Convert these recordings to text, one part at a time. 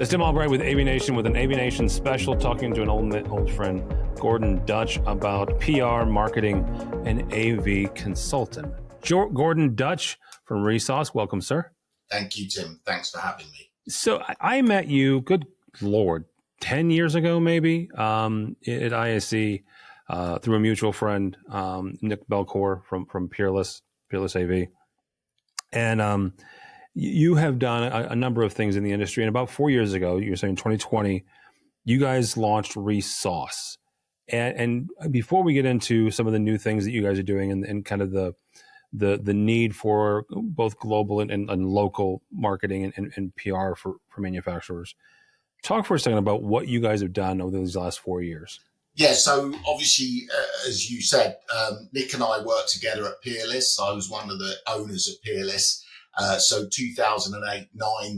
It's Tim Albright with AVNation with an AVNation special, talking to an old friend, Gordon Dutch, about PR, marketing, and AV consultant. Gordon Dutch from Resource. Welcome, sir. Thank you, Tim. Thanks for having me. So I met you, good Lord, 10 years ago, maybe, at ISE through a mutual friend, Nick Belcour from Peerless AV. And you have done a number of things in the industry. And about 4 years ago, you're saying 2020, you guys launched Resource. And before we get into some of the new things that you guys are doing and kind of the need for both global and local marketing and PR for manufacturers, talk for a second about what you guys have done over these last 4 years. Yeah, so obviously, as you said, Nick and I worked together at Peerless. I was one of the owners of Peerless. So 2008-9,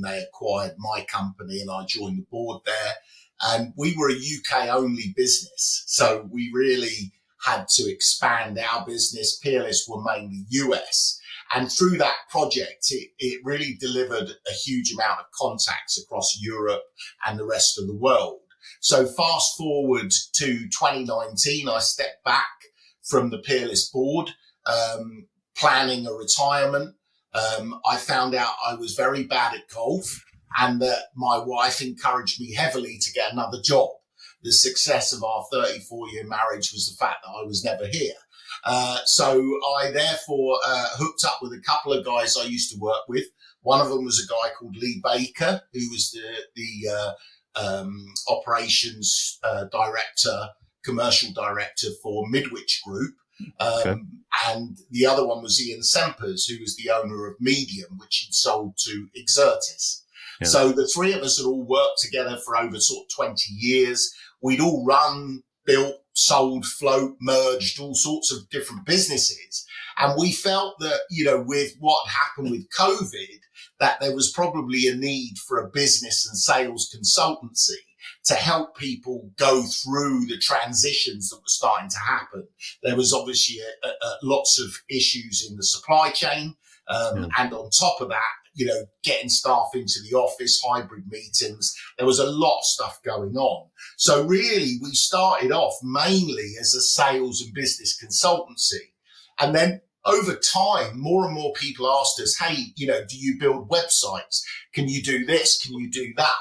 they acquired my company and I joined the board there. And we were a UK only business. So we really had to expand our business. Peerless were mainly US. And through that project, it really delivered a huge amount of contacts across Europe and the rest of the world. So fast forward to 2019, I stepped back from the Peerless board, planning a retirement. I found out I was very bad at golf and that my wife encouraged me heavily to get another job. The success of our 34-year marriage was the fact that I was never here. So I therefore hooked up with a couple of guys I used to work with. One of them was a guy called Lee Baker, who was the operations director, commercial director for Midwich Group. Okay. And the other one was Ian Sempers, who was the owner of Medium, which he'd sold to Exertis. Yeah. So the three of us had all worked together for over sort of 20 years. We'd all run, built, sold, float, merged all sorts of different businesses. And we felt that, with what happened with COVID, that there was probably a need for a business and sales consultancy to help people go through the transitions that were starting to happen. There was obviously lots of issues in the supply chain. And on top of that, getting staff into the office, hybrid meetings, there was a lot of stuff going on. So really, we started off mainly as a sales and business consultancy. And then over time, more and more people asked us, hey, do you build websites? Can you do this? Can you do that?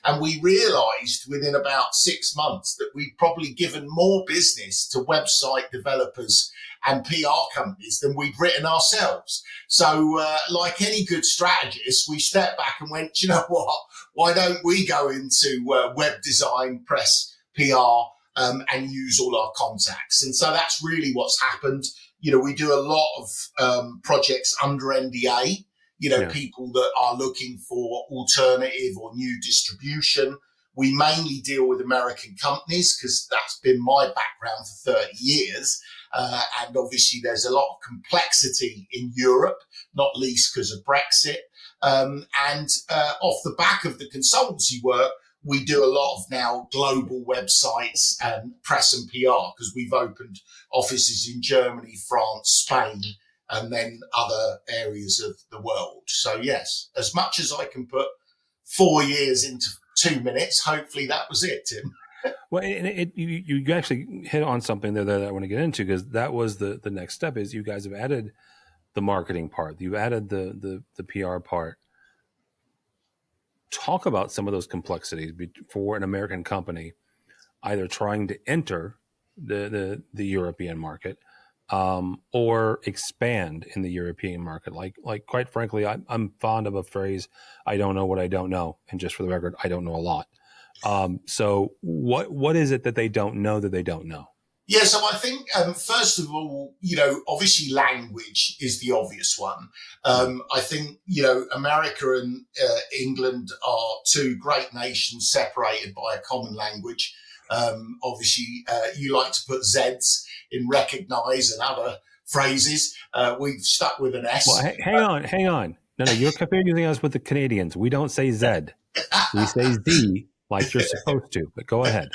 And we realized within about 6 months that we'd probably given more business to website developers and PR companies than we'd written ourselves. So like any good strategist, we stepped back and went, you know what, why don't we go into web design, press, PR, and use all our contacts? And so that's really what's happened. We do a lot of projects under NDA. People that are looking for alternative or new distribution. We mainly deal with American companies because that's been my background for 30 years. And obviously there's a lot of complexity in Europe, not least because of Brexit. And off the back of the consultancy work, we do a lot of now global websites and press and PR because we've opened offices in Germany, France, Spain, and then other areas of the world. So yes, as much as I can put 4 years into 2 minutes, hopefully that was it, Tim. Well, and you actually hit on something there that I want to get into, because that was the next step. Is you guys have added the marketing part, you've added the PR part. Talk about some of those complexities for an American company, either trying to enter the European market, or expand in the European market. Like quite frankly, I'm fond of a phrase, I don't know what I don't know. And just for the record, I don't know a lot. So what is it that they don't know that they don't know? Yeah, so I think, first of all, obviously language is the obvious one. I think, America and England are two great nations separated by a common language. Obviously, you like to put Zs in recognize and other phrases. We've stuck with an S. Well, hang on. No, you're confusing us with the Canadians. We don't say Z. We say Z like you're supposed to, but go ahead.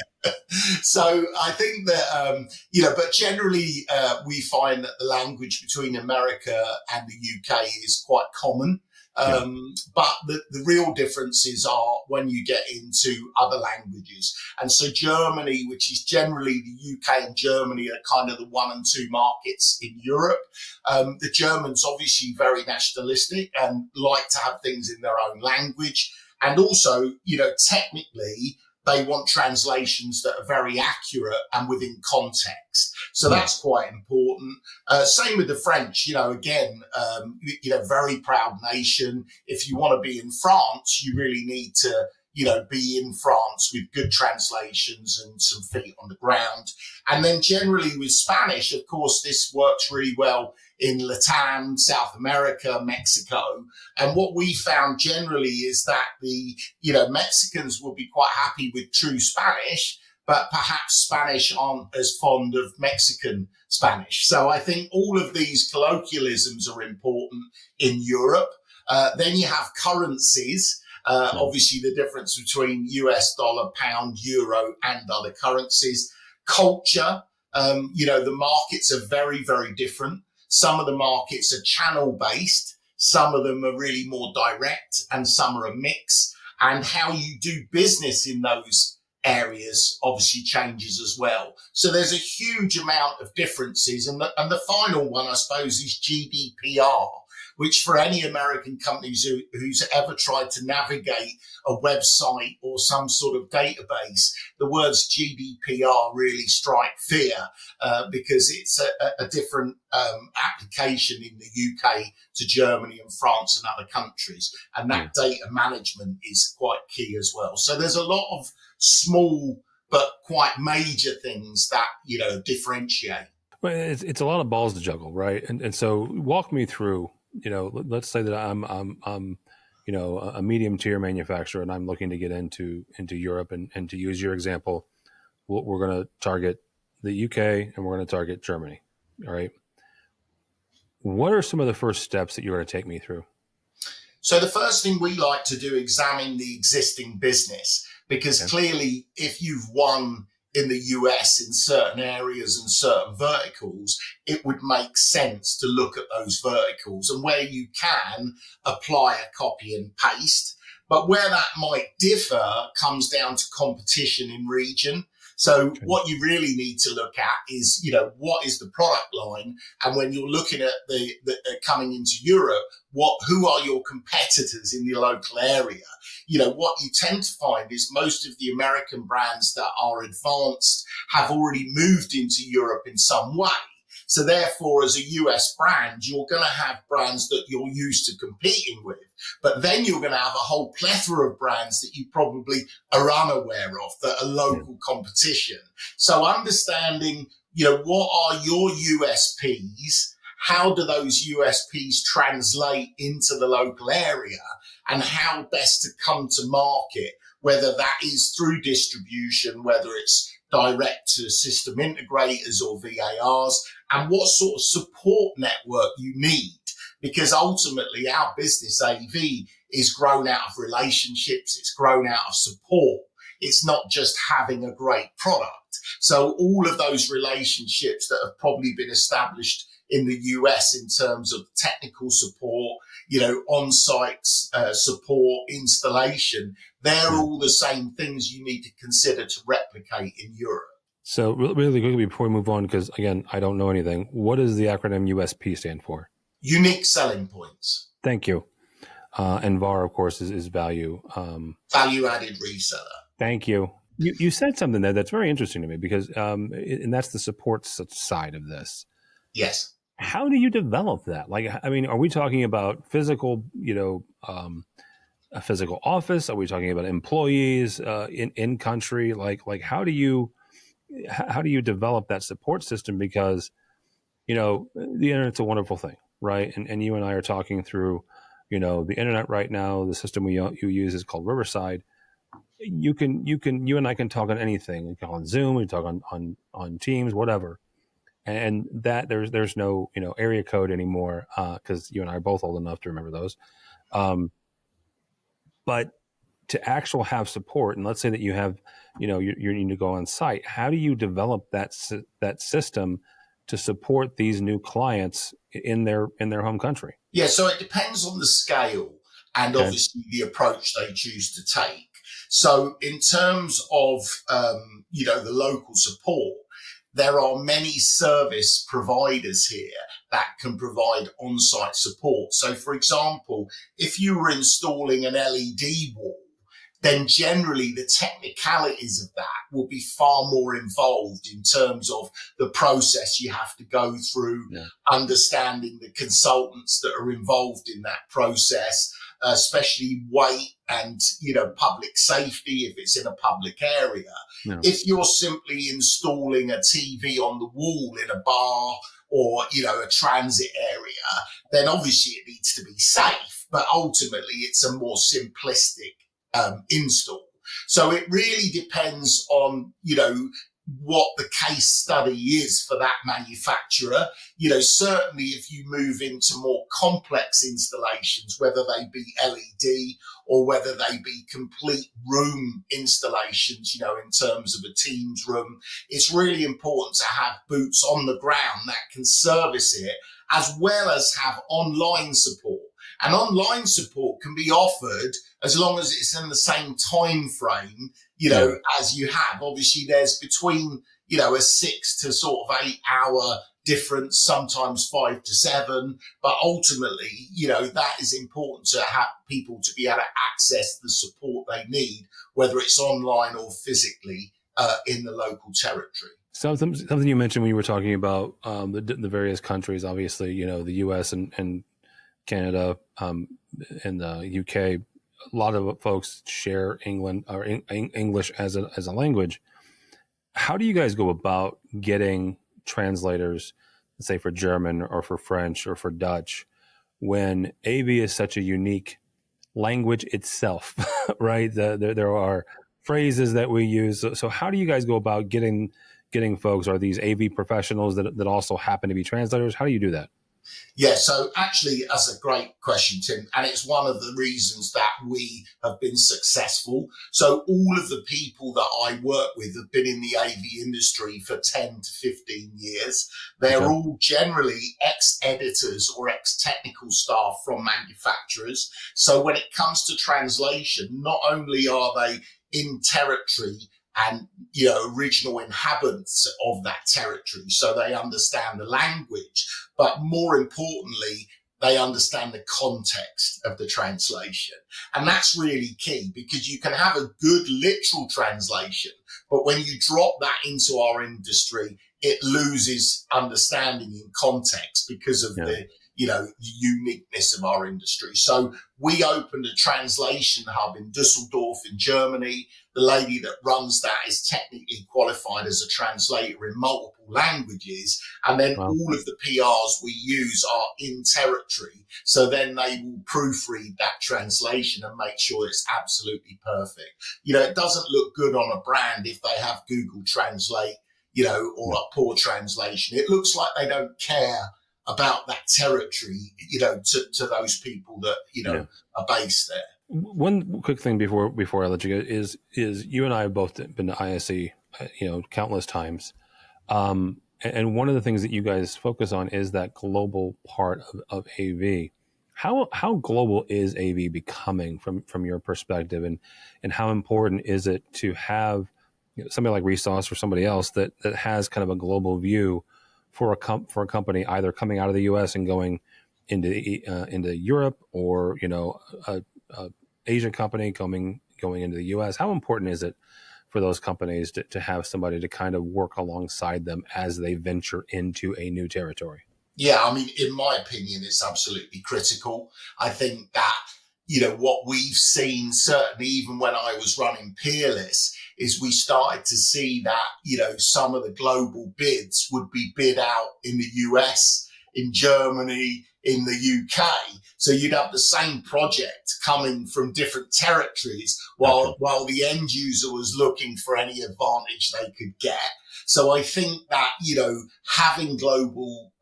So I think that, but generally we find that the language between America and the UK is quite common. Yeah. But the real differences are when you get into other languages. And so Germany, which is generally the UK and Germany are kind of the 1 and 2 markets in Europe. The Germans obviously very nationalistic and like to have things in their own language. And also, technically, they want translations that are very accurate and within context. So that's quite important. Same with the French, again, very proud nation. If you want to be in France, you really need to, be in France with good translations and some feet on the ground. And then generally with Spanish, of course, this works really well in Latam, South America, Mexico. And what we found generally is that the, Mexicans will be quite happy with true Spanish, but perhaps Spanish aren't as fond of Mexican Spanish. So I think all of these colloquialisms are important in Europe. Then you have currencies. Obviously, the difference between US dollar, pound, euro, and other currencies. Culture, the markets are very, very different. Some of the markets are channel based. Some of them are really more direct and some are a mix. And how you do business in those areas obviously changes as well. So there's a huge amount of differences. And the final one, I suppose, is GDPR, which for any American companies who's ever tried to navigate a website or some sort of database, the words GDPR really strike fear because it's a different application in the UK to Germany and France and other countries. And that data management is quite key as well. So there's a lot of small but quite major things that, differentiate. Well, it's a lot of balls to juggle, right? And so walk me through, let's say that I'm a medium tier manufacturer and I'm looking to get into Europe and to use your example, we're going to target the UK and we're going to target Germany. All right. What are some of the first steps that you're going to take me through? So the first thing we like to do, examine the existing business, because clearly if you've won in the US in certain areas and certain verticals, it would make sense to look at those verticals and where you can apply a copy and paste. But where that might differ comes down to competition in region. So what you really need to look at is, what is the product line? And when you're looking at the coming into Europe, who are your competitors in the local area? What you tend to find is most of the American brands that are advanced have already moved into Europe in some way. So therefore, as a US brand, you're going to have brands that you're used to competing with, but then you're going to have a whole plethora of brands that you probably are unaware of that are local competition. So understanding, what are your USPs? How do those USPs translate into the local area and how best to come to market, whether that is through distribution, whether it's direct to system integrators or VARs, and what sort of support network you need. Because ultimately our business AV is grown out of relationships, it's grown out of support. It's not just having a great product. So all of those relationships that have probably been established in the US in terms of technical support, on-site support, installation, they're all the same things you need to consider to replicate in Europe. So really quickly before we move on, because again, I don't know anything, what does the acronym USP stand for? Unique selling points. Thank you. And VAR, of course, is value. Value-added reseller. Thank you. You said something there that's very interesting to me because, and that's the support side of this. Yes. How do you develop that? Are we talking about physical, a physical office? Are we talking about employees in country? How do you develop that support system? Because, the internet's a wonderful thing, right? And you and I are talking through, the internet right now. The system you use is called Riverside. You and I can talk on anything. We can talk on Zoom. We talk on Teams, whatever. And that there's no area code anymore because you and I are both old enough to remember those. But to actually have support, and let's say that you have you need to go on site. How do you develop that system to support these new clients in their home country? Yeah, so it depends on the scale. and obviously the approach they choose to take. So in terms of, the local support, there are many service providers here that can provide on-site support. So for example, if you were installing an LED wall, then generally the technicalities of that will be far more involved in terms of the process you have to go through, understanding the consultants that are involved in that process, especially weight and, public safety if it's in a public area. Yeah. If you're simply installing a TV on the wall in a bar or, a transit area, then obviously it needs to be safe, but ultimately it's a more simplistic install. So it really depends on, what the case study is for that manufacturer. Certainly if you move into more complex installations, whether they be LED or whether they be complete room installations, in terms of a Teams room, it's really important to have boots on the ground that can service it, as well as have online support. And online support can be offered as long as it's in the same time frame, as you have. Obviously, there's between, a 6 to sort of 8 hour difference, sometimes 5 to 7. But ultimately, that is important to have people to be able to access the support they need, whether it's online or physically in the local territory. Something you mentioned when you were talking about the various countries, obviously, the U.S. and Canada and the UK, a lot of folks share English as a language. How do you guys go about getting translators, let's say for German or for French or for Dutch, when AV is such a unique language itself, right? There are phrases that we use. So how do you guys go about getting folks? Are these AV professionals that also happen to be translators? How do you do that? Yeah, so actually, that's a great question, Tim. And it's one of the reasons that we have been successful. So all of the people that I work with have been in the AV industry for 10 to 15 years. They're all generally ex-editors or ex-technical staff from manufacturers. So when it comes to translation, not only are they in territory and, original inhabitants of that territory, so they understand the language, but more importantly, they understand the context of the translation. And that's really key, because you can have a good literal translation, but when you drop that into our industry, it loses understanding in context because of the uniqueness of our industry. So we opened a translation hub in Düsseldorf in Germany. The lady that runs that is technically qualified as a translator in multiple languages. And then all of the PRs we use are in territory. So then they will proofread that translation and make sure it's absolutely perfect. It doesn't look good on a brand if they have Google Translate, or a poor translation. It looks like they don't care about that territory, to those people that, are based there. One quick thing before I let you go is you and I have both been to ISE, countless times. And one of the things that you guys focus on is that global part of AV. How global is AV becoming from your perspective, and how important is it to have somebody like Resource or somebody else that has kind of a global view for a company either coming out of the U.S. and going into Europe, or a Asian company going into the U.S.? How important is it for those companies to have somebody to kind of work alongside them as they venture into a new territory? Yeah, I mean, in my opinion, it's absolutely critical. I think that, what we've seen, certainly even when I was running Peerless, is we started to see that, some of the global bids would be bid out in the US, in Germany, in the UK. So you'd have the same project coming from different territories while the end user was looking for any advantage they could get. So I think that, having global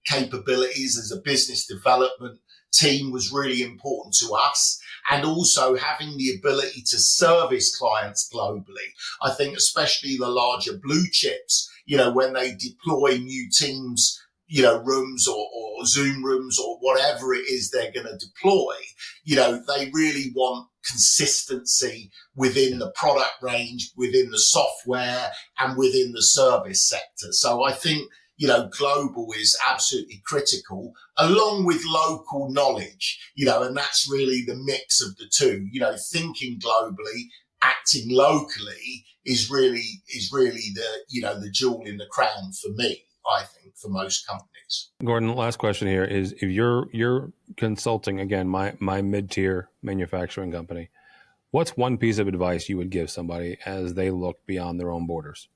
capabilities as a business development team was really important to us, and also having the ability to service clients globally. I think especially the larger blue chips, when they deploy new teams, rooms or Zoom rooms or whatever it is they're going to deploy, they really want consistency within the product range, within the software, and within the service sector. So I think, global is absolutely critical, along with local knowledge, and that's really the mix of the two. Thinking globally, acting locally is really the jewel in the crown for me, I think, for most companies. Gordon, last question here is, if you're consulting, again, my mid-tier manufacturing company, what's one piece of advice you would give somebody as they look beyond their own borders?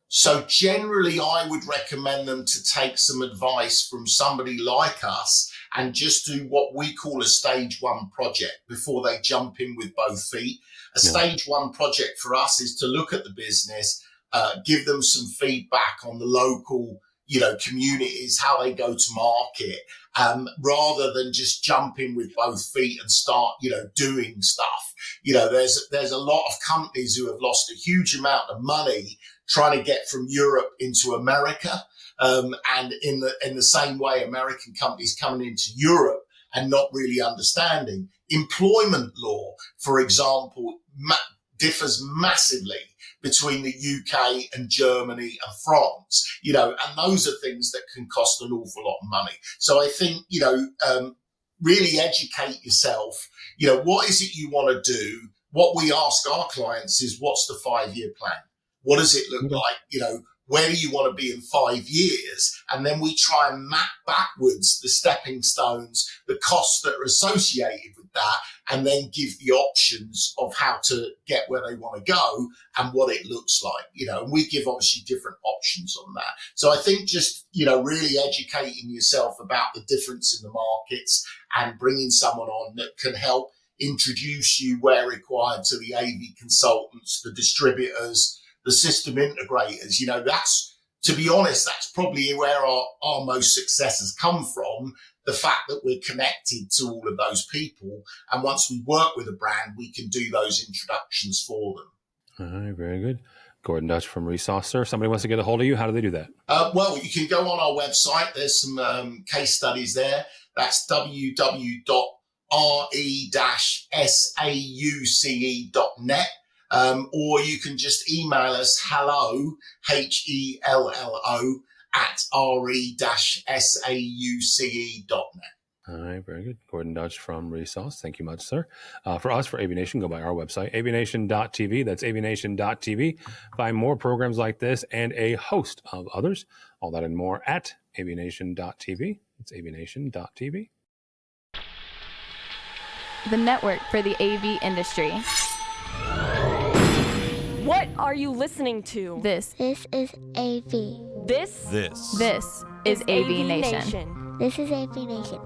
So generally, I would recommend them to take some advice from somebody like us and just do what we call a stage one project before they jump in with both feet. A stage one project for us is to look at the business, give them some feedback on the local, communities, how they go to market, rather than just jump in with both feet and start, doing stuff. There's a lot of companies who have lost a huge amount of money trying to get from Europe into America. And in the same way, American companies coming into Europe and not really understanding employment law, for example, differs massively between the UK and Germany and France, and those are things that can cost an awful lot of money. So I think, really educate yourself. What is it you want to do? What we ask our clients is, what's the 5-year plan? What does it look like? Where do you want to be in 5 years? And then we try and map backwards the stepping stones, the costs that are associated with that, and then give the options of how to get where they want to go and what it looks like, and we give obviously different options on that. So I think just, really educating yourself about the difference in the markets and bringing someone on that can help introduce you where required to the AV consultants, the distributors, the system integrators, to be honest, that's probably where our most success has come from. The fact that we're connected to all of those people. And once we work with a brand, we can do those introductions for them. All right, very good. Gordon Dutch from Resource, sir. Somebody wants to get a hold of you. How do they do that? Well, you can go on our website. There's some case studies there. That's www.re-sauce.net. Or you can just email us hello, HELLO, at re-sauce.net. All right, very good. Gordon Dutch from Resource. Thank you much, sir. For us, for AVNation, go by our website, avnation.tv. That's avnation.tv. Find more programs like this and a host of others. All that and more at avnation.tv. It's avnation.tv. The network for the AV industry. What are you listening to? This is AV. This is AVNation. This is AVNation.